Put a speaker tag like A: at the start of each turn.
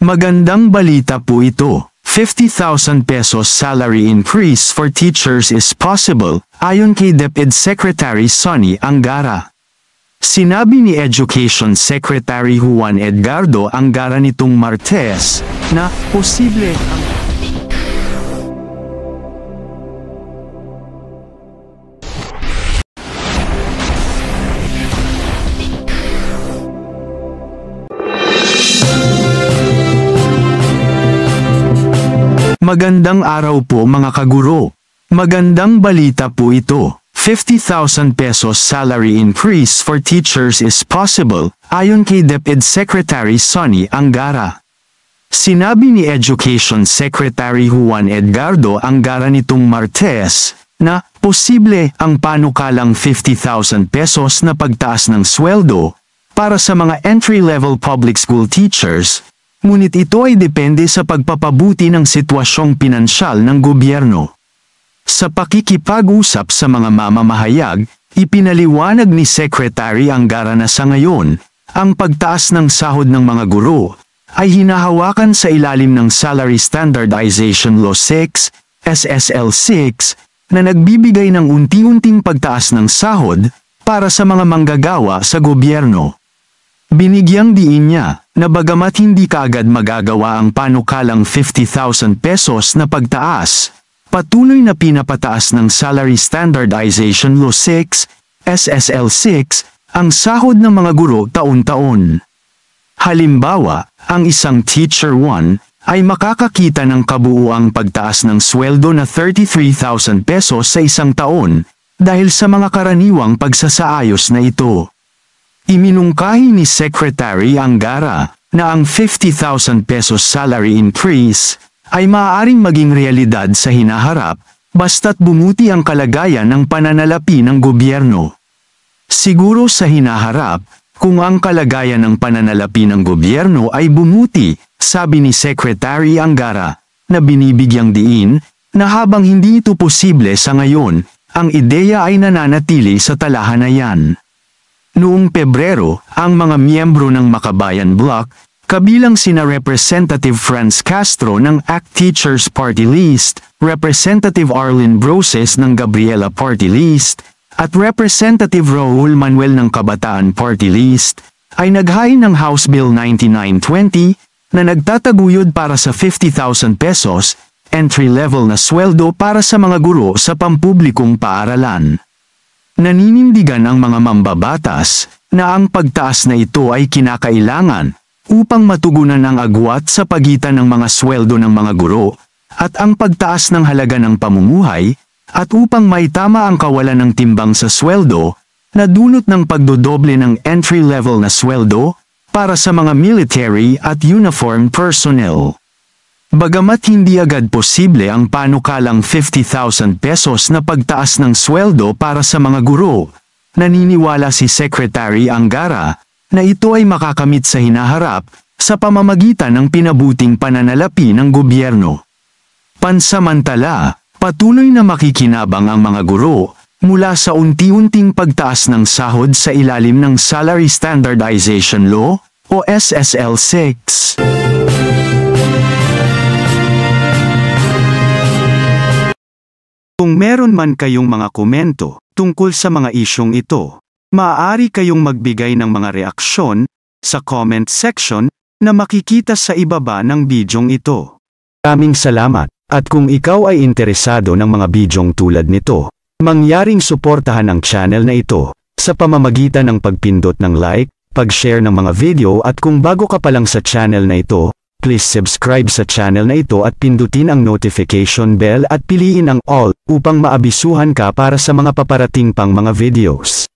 A: Magandang balita po ito. 50,000 pesos salary increase for teachers is possible, ayon kay DepEd Secretary Sonny Angara. Sinabi ni Education Secretary Juan Edgardo Angara nitong Martes na posible ang Magandang araw po mga kaguro. Magandang balita po ito. 50,000 pesos salary increase for teachers is possible, ayon kay DepEd Secretary Sonny Angara. Sinabi ni Education Secretary Juan Edgardo Angara nitong Martes na posible ang panukalang 50,000 pesos na pagtaas ng sweldo para sa mga entry-level public school teachers. Ngunit ito ay depende sa pagpapabuti ng sitwasyong pinansyal ng gobyerno. Sa pakikipag-usap sa mga mamamahayag, ipinaliwanag ni Secretary Angara na sa ngayon, ang pagtaas ng sahod ng mga guro ay hinahawakan sa ilalim ng Salary Standardization Law 6, SSL 6, na nagbibigay ng unti-unting pagtaas ng sahod para sa mga manggagawa sa gobyerno. Binigyang diin niya na bagamat hindi kaagad magagawa ang panukalang 50,000 pesos na pagtaas, patuloy na pinapataas ng Salary Standardization Law 6, SSL 6, ang sahod ng mga guro taon-taon. Halimbawa, ang isang Teacher 1 ay makakakita ng kabuuang pagtaas ng sweldo na 33,000 pesos sa isang taon dahil sa mga karaniwang pagsasaayos na ito. Iminungkahi ni Secretary Angara na ang 50,000 pesos salary increase ay maaaring maging realidad sa hinaharap basta't bumuti ang kalagayan ng pananalapi ng gobyerno. Siguro sa hinaharap, kung ang kalagayan ng pananalapi ng gobyerno ay bumuti, sabi ni Secretary Angara, na binibigyang diin na habang hindi ito posible sa ngayon, ang ideya ay nananatili sa talahanayan. Noong Pebrero, ang mga miyembro ng Makabayan Bloc, kabilang sina Representative Franz Castro ng ACT Teachers Party List, Representative Arlene Broses ng Gabriela Party List, at Representative Raul Manuel ng Kabataan Party List, ay naghain ng House Bill 9920 na nagtataguyod para sa 50,000 pesos, entry-level na sweldo para sa mga guro sa pampublikong paaralan. Naninindigan ang mga mambabatas na ang pagtaas na ito ay kinakailangan upang matugunan ang agwat sa pagitan ng mga sweldo ng mga guro at ang pagtaas ng halaga ng pamumuhay at upang maitama ang kawalan ng timbang sa sweldo na dulot ng pagdodoble ng entry-level na sweldo para sa mga military at uniform personnel. Bagamat hindi agad posible ang panukalang 50,000 pesos na pagtaas ng sweldo para sa mga guro, naniniwala si Secretary Angara na ito ay makakamit sa hinaharap sa pamamagitan ng pinabuting pananalapi ng gobyerno. Pansamantala, patuloy na makikinabang ang mga guro mula sa unti-unting pagtaas ng sahod sa ilalim ng Salary Standardization Law o SSL 6. Kung meron man kayong mga komento tungkol sa mga isyong ito, maaari kayong magbigay ng mga reaksyon sa comment section na makikita sa ibaba ng bidyong ito. Maraming salamat, at kung ikaw ay interesado ng mga bidyong tulad nito, mangyaring suportahan ang channel na ito sa pamamagitan ng pagpindot ng like, pag-share ng mga video at kung bago ka pa lang sa channel na ito, please subscribe sa channel na ito at pindutin ang notification bell at piliin ang all upang maabisuhan ka para sa mga paparating pang mga videos.